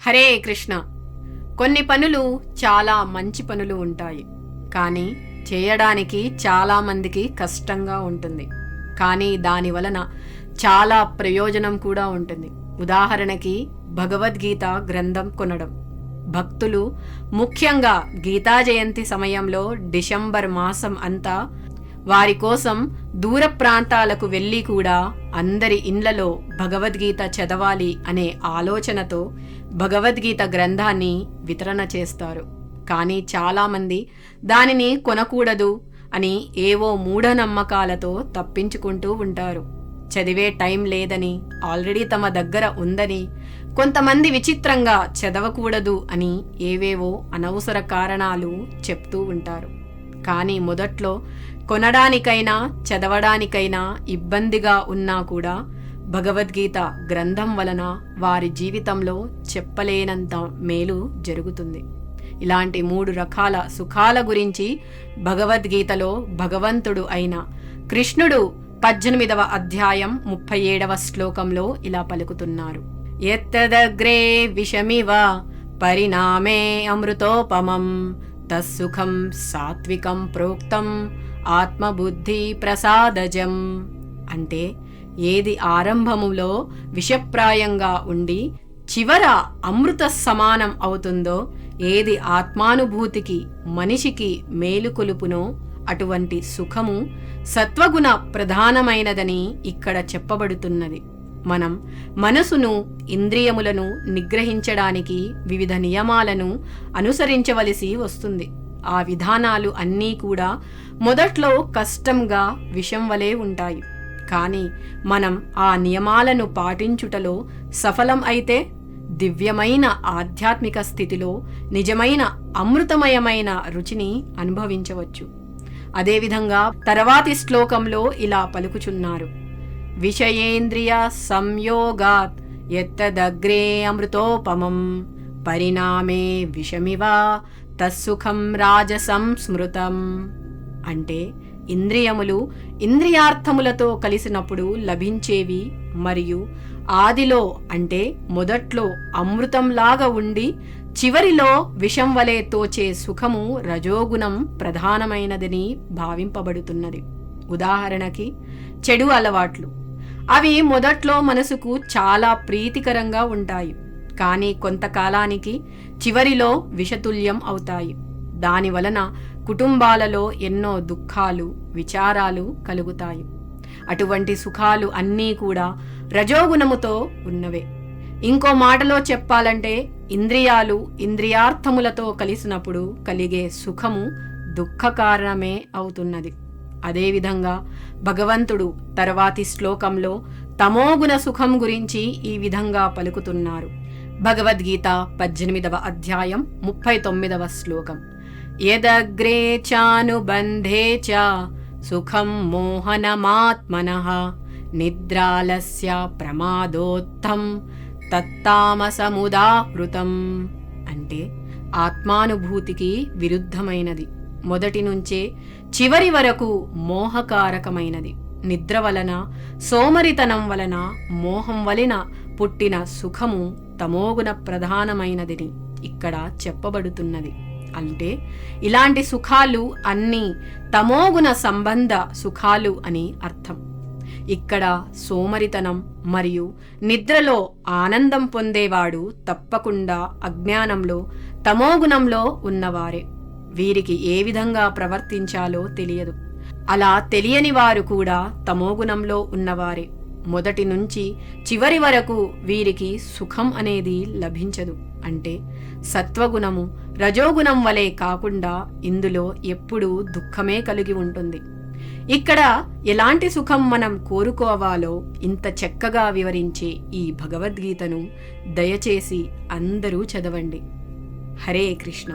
హరే కృష్ణ. కొన్ని పనులు చాలా మంచి పనులు ఉంటాయి, కానీ చేయడానికి చాలామందికి కష్టంగా ఉంటుంది. కానీ దాని వలన చాలా ప్రయోజనం కూడా ఉంటుంది. ఉదాహరణకి భగవద్గీత గ్రంథం కొనడం. భక్తులు ముఖ్యంగా గీతా జయంతి సమయంలో డిసెంబర్ మాసం అంతా వారి కోసం దూర ప్రాంతాలకు వెళ్ళి కూడా అందరి ఇండ్లలో భగవద్గీత చదవాలి అనే ఆలోచనతో భగవద్గీత గ్రంథాన్ని వితరణ చేస్తారు. కానీ చాలామంది దానిని కొనకూడదు అని ఏవో మూఢనమ్మకాలతో తప్పించుకుంటూ ఉంటారు. చదివే టైం లేదని, ఆల్రెడీ తమ దగ్గర ఉందని, కొంతమంది విచిత్రంగా చదవకూడదు అని ఏవేవో అనవసర కారణాలు చెప్తూ ఉంటారు. కానీ మొదట్లో కొనడానికైనా చదవడానికైనా ఇబ్బందిగా ఉన్నా కూడా భగవద్గీత గ్రంథం వలన వారి జీవితంలో చెప్పలేనంత మేలు జరుగుతుంది. ఇలాంటి 3 రకాల సుఖాల గురించి భగవద్గీతలో భగవంతుడు అయిన కృష్ణుడు 18వ అధ్యాయం 37వ శ్లోకంలో ఇలా పలుకుతున్నారు. యత్తదగ్రే విషమివ పరిణామే అమృతోపమం తస్సుఖం సాత్వికం ప్రోక్తం ఆత్మబుద్ధి ప్రసాదజం. అంటే ఏది ఆరంభములో విషప్రాయంగా ఉండి చివర అమృత సమానం అవుతుందో, ఏది ఆత్మానుభూతికి మనిషికి మేలుకొలుపునో అటువంటి సుఖము సత్వగుణ ప్రధానమైనదని ఇక్కడ చెప్పబడుతున్నది. మనం మనసును, ఇంద్రియములను నిగ్రహించడానికి వివిధ నియమాలను అనుసరించవలసి వస్తుంది. ఆ విధానాలు అన్నీ కూడా మొదట్లో కష్టంగా విషం వలె ఉంటాయి. కానీ మనం ఆ నియమాలను పాటించుటలో సఫలం అయితే దివ్యమైన ఆధ్యాత్మిక స్థితిలో నిజమైన అమృతమయమైన రుచిని అనుభవించవచ్చు. అదేవిధంగా తర్వాతి శ్లోకంలో ఇలా పలుకుచున్నారు. విషయేంద్రియ సంయోగాత్ యత్తదగ్రే అమృతోపమం పరిణామే విషమివ తస్సుఖం రాజసం స్మృతం. అంటే ఇంద్రియములు ఇంద్రియార్థములతో కలిసినప్పుడు లభించేవి మరియు ఆదిలో అంటే మొదట్లో అమృతంలాగా ఉండి చివరిలో విషం వలె తోచే సుఖము రజోగుణం ప్రధానమైనదని భావింపబడుతున్నది. ఉదాహరణకి చెడు అలవాట్లు. అవి మొదట్లో మనసుకు చాలా ప్రీతికరంగా ఉంటాయి, కానీ కొంతకాలానికి చివరిలో విషతుల్యం అవుతాయి. దాని వలన కుటుంబాలలో ఎన్నో దుఃఖాలు, విచారాలు కలుగుతాయి. అటువంటి సుఖాలు అన్నీ కూడా రజోగుణముతో ఉన్నవే. ఇంకో మాటలో చెప్పాలంటే ఇంద్రియాలు ఇంద్రియార్థములతో కలిసినప్పుడు కలిగే సుఖము దుఃఖ కారణమే అవుతున్నది. అదేవిధంగా భగవంతుడు తర్వాతి శ్లోకంలో తమోగుణ సుఖం గురించి ఈ విధంగా పలుకుతున్నారు. భగవద్గీత 18వ అధ్యాయం 39వ శ్లోకం. యదగ్రే చానుబంధే చ సుఖం మోహనమాత్మనః నిద్రాలస్య ప్రమాదోత్థం తత్తామసముదాహృతం. అంటే ఆత్మానుభూతికి విరుద్ధమైనది, మొదటి నుంచే చివరి వరకు మోహకారకమైనది. నిద్ర వలన, సోమరితనం వలన, మోహం వలన పుట్టిన సుఖము తమోగుణ ప్రధానమైనదని ఇక్కడ చెప్పబడుతున్నది. అంటే ఇలాంటి సుఖాలు అన్నీ తమోగుణ సంబంధ సుఖాలు అని అర్థం. ఇక్కడ సోమరితనం మరియు నిద్రలో ఆనందం పొందేవాడు తప్పకుండా అజ్ఞానంలో, తమోగుణంలో ఉన్నవారే. వీరికి ఏ విధంగా ప్రవర్తించాలో తెలియదు. అలా తెలియని వారు కూడా తమోగుణంలో ఉన్నవారే. మొదటి నుంచి చివరి వరకు వీరికి సుఖం అనేది లభించదు. అంటే సత్వగుణము రజోగుణం వలె కాకుండా ఇందులో ఎప్పుడూ దుఃఖమే కలిగి ఉంటుంది. ఇక్కడ ఎలాంటి సుఖం మనం కోరుకోవాలో ఇంత చక్కగా వివరించే ఈ భగవద్గీతను దయచేసి అందరూ చదవండి. హరే కృష్ణ.